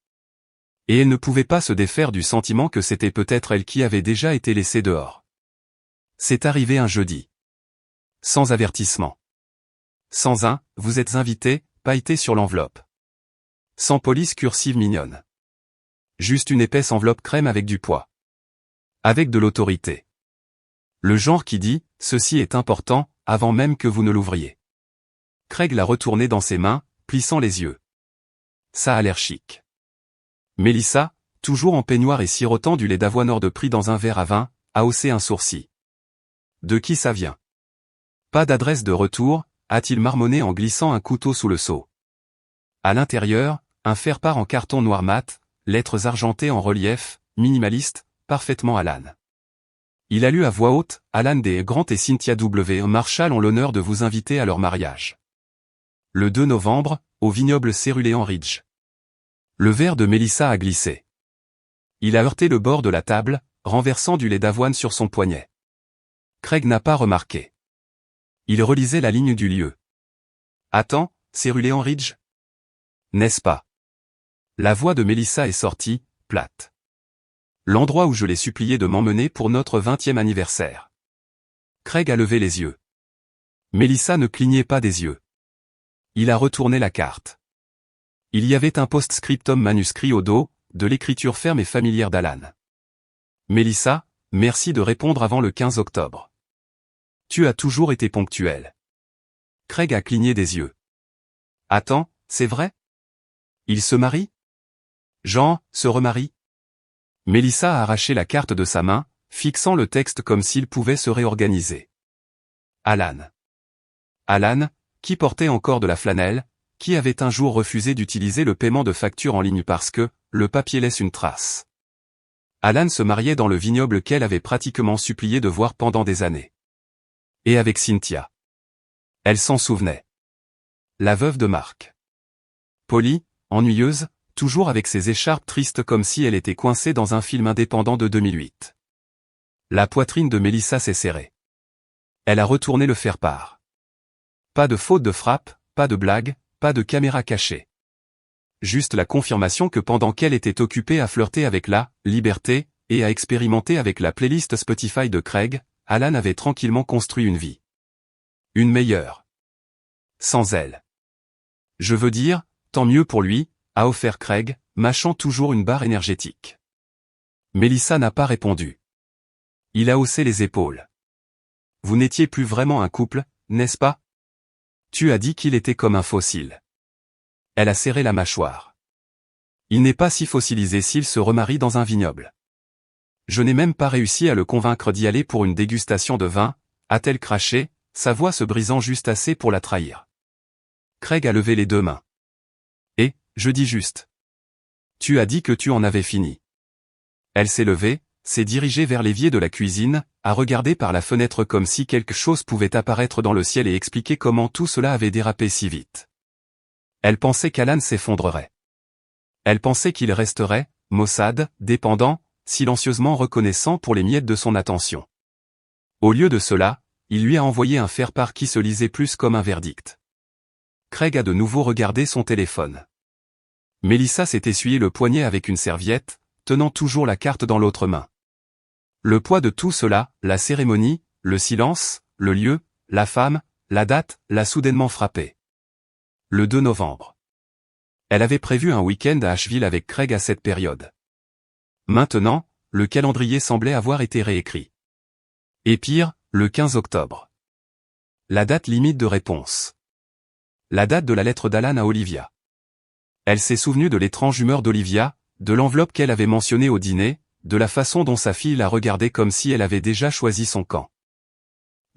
[SPEAKER 1] Et elle ne pouvait pas se défaire du sentiment que c'était peut-être elle qui avait déjà été laissée dehors. C'est arrivé un jeudi. Sans avertissement. Sans un « vous êtes invité » pailleté sur l'enveloppe. Sans police cursive mignonne. Juste une épaisse enveloppe crème avec du poids. Avec de l'autorité. Le genre qui dit « ceci est important » avant même que vous ne l'ouvriez. Craig l'a retourné dans ses mains, plissant les yeux. Ça a l'air chic. Melissa, toujours en peignoir et sirotant du lait d'avoine hors de prix dans un verre à vin, a haussé un sourcil. De qui ça vient? Pas d'adresse de retour, a-t-il marmonné en glissant un couteau sous le seau. À l'intérieur, un faire-part en carton noir mat, lettres argentées en relief, minimaliste, parfaitement Alan. Il a lu à voix haute, Alan D. Grant et Cynthia W. Marshall ont l'honneur de vous inviter à leur mariage. Le 2 novembre, au vignoble Cerulean Ridge. Le verre de Melissa a glissé. Il a heurté le bord de la table, renversant du lait d'avoine sur son poignet. Craig n'a pas remarqué. Il relisait la ligne du lieu. Attends, Cerulean Ridge? N'est-ce pas? La voix de Melissa est sortie, plate. L'endroit où je l'ai supplié de m'emmener pour notre 20e anniversaire. Craig a levé les yeux. Melissa ne clignait pas des yeux. Il a retourné la carte. Il y avait un post-scriptum manuscrit au dos, de l'écriture ferme et familière d'Alan. Melissa, merci de répondre avant le 15 octobre. Tu as toujours été ponctuelle. Craig a cligné des yeux. Attends, c'est vrai? Il se marie? Jean, se remarie? Melissa a arraché la carte de sa main, fixant le texte comme s'il pouvait se réorganiser. Alan. Alan, qui portait encore de la flanelle, qui avait un jour refusé d'utiliser le paiement de facture en ligne parce que, le papier laisse une trace. Alan se mariait dans le vignoble qu'elle avait pratiquement supplié de voir pendant des années. Et avec Cynthia. Elle s'en souvenait. la veuve de Marc. Polie, ennuyeuse, toujours avec ses écharpes tristes comme si elle était coincée dans un film indépendant de 2008. La poitrine de Mélissa s'est serrée. Elle a retourné le faire-part. Pas de faute de frappe, pas de blague, pas de caméra cachée. Juste la confirmation que pendant qu'elle était occupée à flirter avec la liberté et à expérimenter avec la playlist Spotify de Craig, Alan avait tranquillement construit une vie. Une meilleure. Sans elle. Je veux dire, tant mieux pour lui, a offert Craig, mâchant toujours une barre énergétique. Mélissa n'a pas répondu. Il a haussé les épaules. Vous n'étiez plus vraiment un couple, n'est-ce pas? Tu as dit qu'il était comme un fossile. Elle a serré la mâchoire. Il n'est pas si fossilisé s'il se remarie dans un vignoble. Je n'ai même pas réussi à le convaincre d'y aller pour une dégustation de vin, a-t-elle craché, sa voix se brisant juste assez pour la trahir. Craig a levé les deux mains. Et, je dis juste. Tu as dit que tu en avais fini. Elle s'est levée, s'est dirigée vers l'évier de la cuisine, a regardé par la fenêtre comme si quelque chose pouvait apparaître dans le ciel et expliquer comment tout cela avait dérapé si vite. Elle pensait qu'Alan s'effondrerait. Elle pensait qu'il resterait, maussade, dépendant, silencieusement reconnaissant pour les miettes de son attention. Au lieu de cela, il lui a envoyé un faire-part qui se lisait plus comme un verdict. Craig a de nouveau regardé son téléphone. Mélissa s'est essuyé le poignet avec une serviette, tenant toujours la carte dans l'autre main. Le poids de tout cela, la cérémonie, le silence, le lieu, la femme, la date, l'a soudainement frappée. Le 2 novembre. Elle avait prévu un week-end à Asheville avec Craig à cette période. Maintenant, le calendrier semblait avoir été réécrit. Et pire, le 15 octobre. La date limite de réponse. La date de la lettre d'Alan à Olivia. Elle s'est souvenue de l'étrange humeur d'Olivia, de l'enveloppe qu'elle avait mentionnée au dîner, de la façon dont sa fille la regardait comme si elle avait déjà choisi son camp.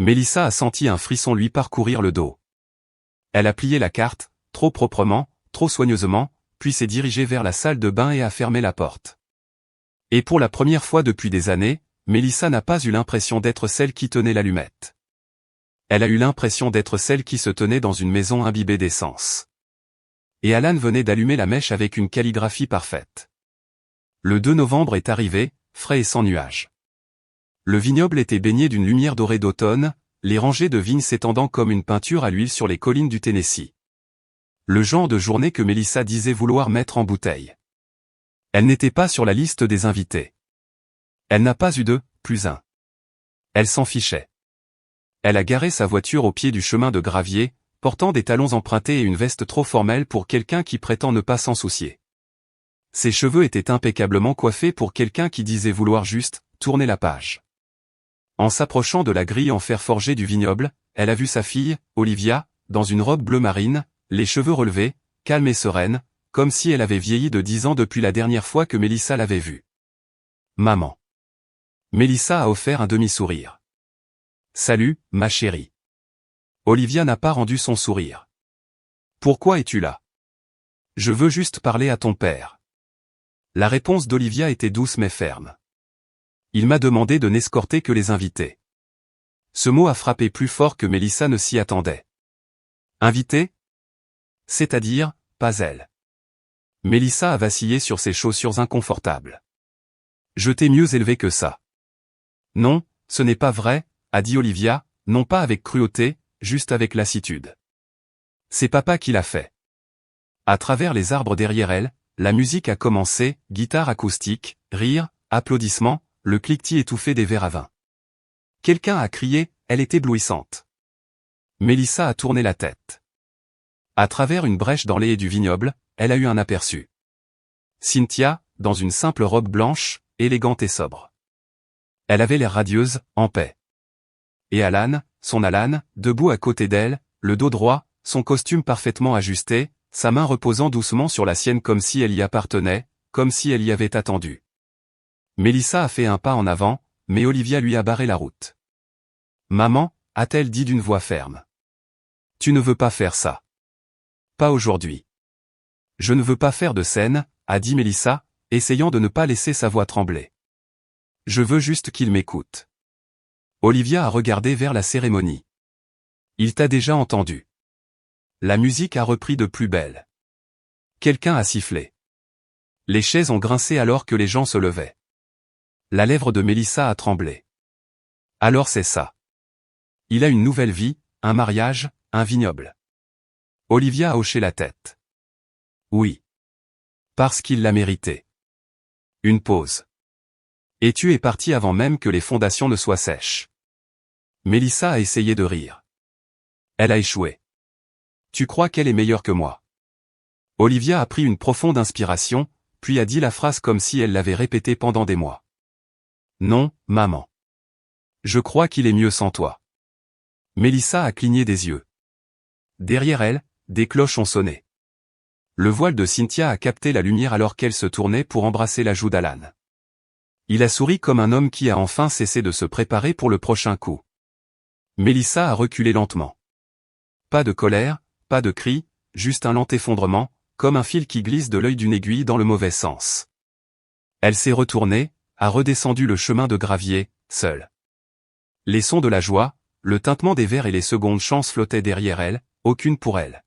[SPEAKER 1] Mélissa a senti un frisson lui parcourir le dos. Elle a plié la carte, trop proprement, trop soigneusement, puis s'est dirigée vers la salle de bain et a fermé la porte. Et pour la première fois depuis des années, Mélissa n'a pas eu l'impression d'être celle qui tenait l'allumette. Elle a eu l'impression d'être celle qui se tenait dans une maison imbibée d'essence. Et Alan venait d'allumer la mèche avec une calligraphie parfaite. Le 2 novembre est arrivé, frais et sans nuages. Le vignoble était baigné d'une lumière dorée d'automne, les rangées de vignes s'étendant comme une peinture à l'huile sur les collines du Tennessee. Le genre de journée que Mélissa disait vouloir mettre en bouteille. Elle n'était pas sur la liste des invités. Elle n'a pas eu de +1. Elle s'en fichait. Elle a garé sa voiture au pied du chemin de gravier, portant des talons empruntés et une veste trop formelle pour quelqu'un qui prétend ne pas s'en soucier. Ses cheveux étaient impeccablement coiffés pour quelqu'un qui disait vouloir juste tourner la page. En s'approchant de la grille en fer forgé du vignoble, elle a vu sa fille, Olivia, dans une robe bleu marine, les cheveux relevés, calme et sereine, comme si elle avait vieilli de 10 ans depuis la dernière fois que Mélissa l'avait vue. Maman. Mélissa a offert un demi-sourire. Salut, ma chérie. Olivia n'a pas rendu son sourire. Pourquoi es-tu là? Je veux juste parler à ton père. La réponse d'Olivia était douce mais ferme. Il m'a demandé de n'escorter que les invités. Ce mot a frappé plus fort que Mélissa ne s'y attendait. Invité? C'est-à-dire, pas elle. Mélissa a vacillé sur ses chaussures inconfortables. Je t'ai mieux élevé que ça. Non, ce n'est pas vrai, a dit Olivia, non pas avec cruauté, juste avec lassitude. C'est papa qui l'a fait. À travers les arbres derrière elle, la musique a commencé, guitare acoustique, rire, applaudissements, le cliquetis étouffé des verres à vin. Quelqu'un a crié, elle est éblouissante. Mélissa a tourné la tête. À travers une brèche dans les haies du vignoble, elle a eu un aperçu. Cynthia, dans une simple robe blanche, élégante et sobre. Elle avait l'air radieuse, en paix. Et Alan, son Alan, debout à côté d'elle, le dos droit, son costume parfaitement ajusté, sa main reposant doucement sur la sienne comme si elle y appartenait, comme si elle y avait attendu. Mélissa a fait un pas en avant, mais Olivia lui a barré la route. Maman, a-t-elle dit d'une voix ferme. Tu ne veux pas faire ça. Pas aujourd'hui. Je ne veux pas faire de scène, a dit Mélissa, essayant de ne pas laisser sa voix trembler. Je veux juste qu'il m'écoute. Olivia a regardé vers la cérémonie. Il t'a déjà entendu. La musique a repris de plus belle. Quelqu'un a sifflé. Les chaises ont grincé alors que les gens se levaient. La lèvre de Mélissa a tremblé. Alors c'est ça. Il a une nouvelle vie, un mariage, un vignoble. Olivia a hoché la tête. Oui. Parce qu'il l'a mérité. Une pause. Et tu es parti avant même que les fondations ne soient sèches. Mélissa a essayé de rire. Elle a échoué. Tu crois qu'elle est meilleure que moi? Olivia a pris une profonde inspiration, puis a dit la phrase comme si elle l'avait répétée pendant des mois. Non, maman. Je crois qu'il est mieux sans toi. Mélissa a cligné des yeux. Derrière elle, des cloches ont sonné. Le voile de Cynthia a capté la lumière alors qu'elle se tournait pour embrasser la joue d'Alan. Il a souri comme un homme qui a enfin cessé de se préparer pour le prochain coup. Mélissa a reculé lentement. Pas de colère, pas de cri, juste un lent effondrement, comme un fil qui glisse de l'œil d'une aiguille dans le mauvais sens. Elle s'est retournée, a redescendu le chemin de gravier, seule. Les sons de la joie, le tintement des verres et les secondes chances flottaient derrière elle, aucune pour elle.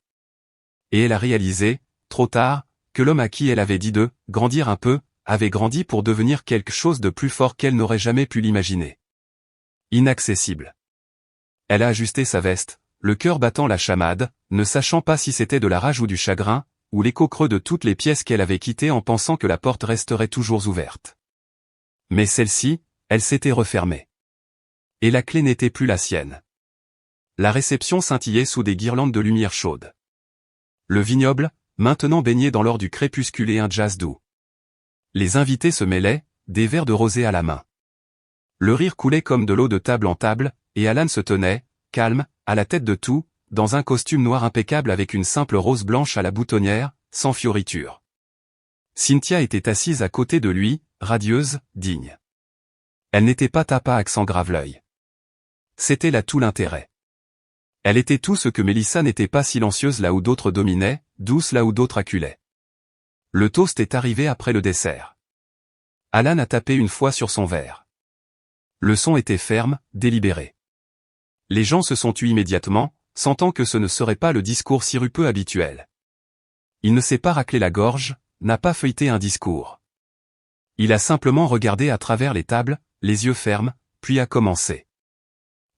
[SPEAKER 1] Et elle a réalisé, trop tard, que l'homme à qui elle avait dit de « grandir un peu » avait grandi pour devenir quelque chose de plus fort qu'elle n'aurait jamais pu l'imaginer. Inaccessible. Elle a ajusté sa veste, le cœur battant la chamade, ne sachant pas si c'était de la rage ou du chagrin, ou l'écho creux de toutes les pièces qu'elle avait quittées en pensant que la porte resterait toujours ouverte. Mais celle-ci, elle s'était refermée. Et la clé n'était plus la sienne. La réception scintillait sous des guirlandes de lumière chaude. Le vignoble, maintenant baigné dans l'or du crépuscule et un jazz doux. Les invités se mêlaient, des verres de rosé à la main. Le rire coulait comme de l'eau de table en table, et Alan se tenait, calme, à la tête de tout, dans un costume noir impeccable avec une simple rose blanche à la boutonnière, sans fioriture. Cynthia était assise à côté de lui, radieuse, digne. Elle n'était pas tapa accent grave l'œil. C'était là tout l'intérêt. Elle était tout ce que Mélissa n'était pas, silencieuse là où d'autres dominaient, douce là où d'autres acculaient. Le toast est arrivé après le dessert. Alan a tapé une fois sur son verre. Le son était ferme, délibéré. Les gens se sont tus immédiatement, sentant que ce ne serait pas le discours sirupeux habituel. Il ne s'est pas raclé la gorge, n'a pas feuilleté un discours. Il a simplement regardé à travers les tables, les yeux fermes, puis a commencé.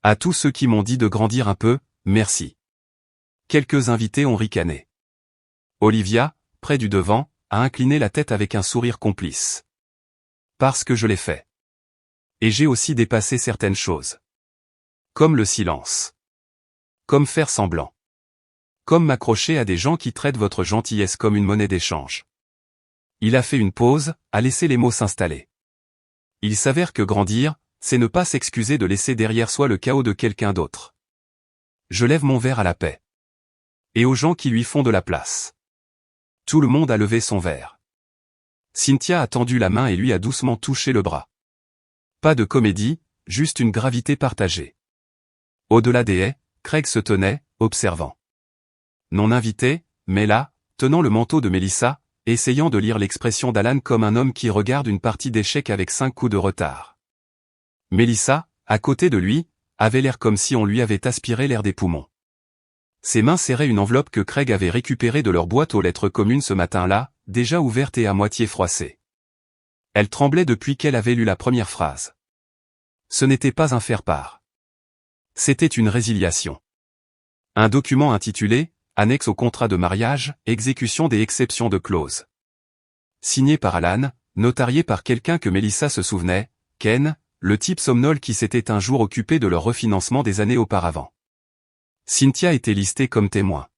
[SPEAKER 1] À tous ceux qui m'ont dit de grandir un peu, merci. Quelques invités ont ricané. Olivia, près du devant, a incliné la tête avec un sourire complice. Parce que je l'ai fait. Et j'ai aussi dépassé certaines choses. Comme le silence. Comme faire semblant. Comme m'accrocher à des gens qui traitent votre gentillesse comme une monnaie d'échange. Il a fait une pause, a laissé les mots s'installer. Il s'avère que grandir, c'est ne pas s'excuser de laisser derrière soi le chaos de quelqu'un d'autre. Je lève mon verre à la paix. Et aux gens qui lui font de la place. Tout le monde a levé son verre. Cynthia a tendu la main et lui a doucement touché le bras. Pas de comédie, juste une gravité partagée. Au-delà des haies, Craig se tenait, observant. Non invité, mais là, tenant le manteau de Mélissa, essayant de lire l'expression d'Alan comme un homme qui regarde une partie d'échecs avec 5 coups de retard. Mélissa, à côté de lui, avait l'air comme si on lui avait aspiré l'air des poumons. Ses mains serraient une enveloppe que Craig avait récupérée de leur boîte aux lettres communes ce matin-là, déjà ouverte et à moitié froissée. Elle tremblait depuis qu'elle avait lu la première phrase. Ce n'était pas un faire-part. C'était une résiliation. Un document intitulé « Annexe au contrat de mariage, exécution des exceptions de clause ». Signé par Alan, notarié par quelqu'un que Mélissa se souvenait, Ken, le type somnole qui s'était un jour occupé de leur refinancement des années auparavant. Cynthia était listée comme témoin.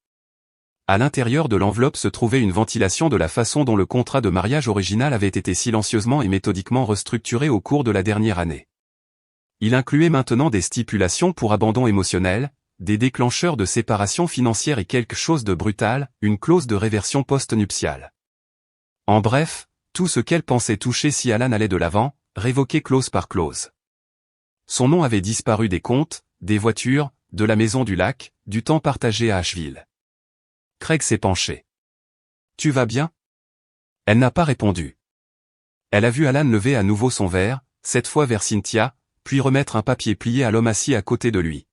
[SPEAKER 1] À l'intérieur de l'enveloppe se trouvait une ventilation de la façon dont le contrat de mariage original avait été silencieusement et méthodiquement restructuré au cours de la dernière année. Il incluait maintenant des stipulations pour abandon émotionnel, des déclencheurs de séparation financière et quelque chose de brutal, une clause de réversion post-nuptiale. En bref, tout ce qu'elle pensait toucher si Alan allait de l'avant, révoqué clause par clause. Son nom avait disparu des comptes, des voitures, de la maison du lac, du temps partagé à Asheville. Craig s'est penché. « Tu vas bien ?» Elle n'a pas répondu. Elle a vu Alan lever à nouveau son verre, cette fois vers Cynthia, puis remettre un papier plié à l'homme assis à côté de lui.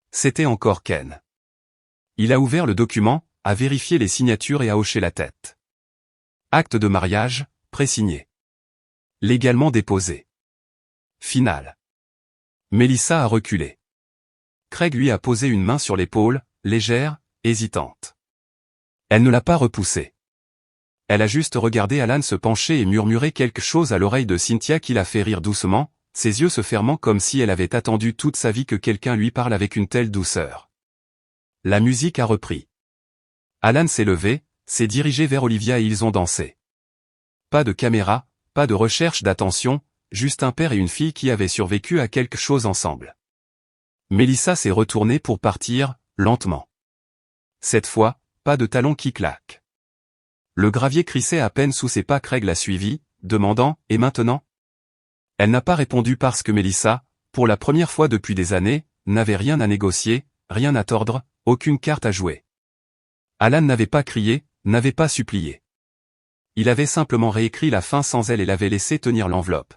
[SPEAKER 1] C'était encore Ken. Il a ouvert le document, a vérifié les signatures et a hoché la tête. Acte de mariage, présigné. Légalement déposé. Final. Mélissa a reculé. Craig lui a posé une main sur l'épaule, légère, hésitante. Elle ne l'a pas repoussé. Elle a juste regardé Alan se pencher et murmurer quelque chose à l'oreille de Cynthia qui l'a fait rire doucement, ses yeux se fermant comme si elle avait attendu toute sa vie que quelqu'un lui parle avec une telle douceur. La musique a repris. Alan s'est levé, s'est dirigé vers Olivia et ils ont dansé. Pas de caméra, pas de recherche d'attention, juste un père et une fille qui avaient survécu à quelque chose ensemble. Mélissa s'est retournée pour partir, lentement. Cette fois, pas de talons qui claquent. Le gravier crissait à peine sous ses pas. Craig l'a suivi, demandant « Et maintenant ?» Elle n'a pas répondu parce que Mélissa, pour la première fois depuis des années, n'avait rien à négocier, rien à tordre, aucune carte à jouer. Alan n'avait pas crié, n'avait pas supplié. Il avait simplement réécrit la fin sans elle et l'avait laissé tenir l'enveloppe.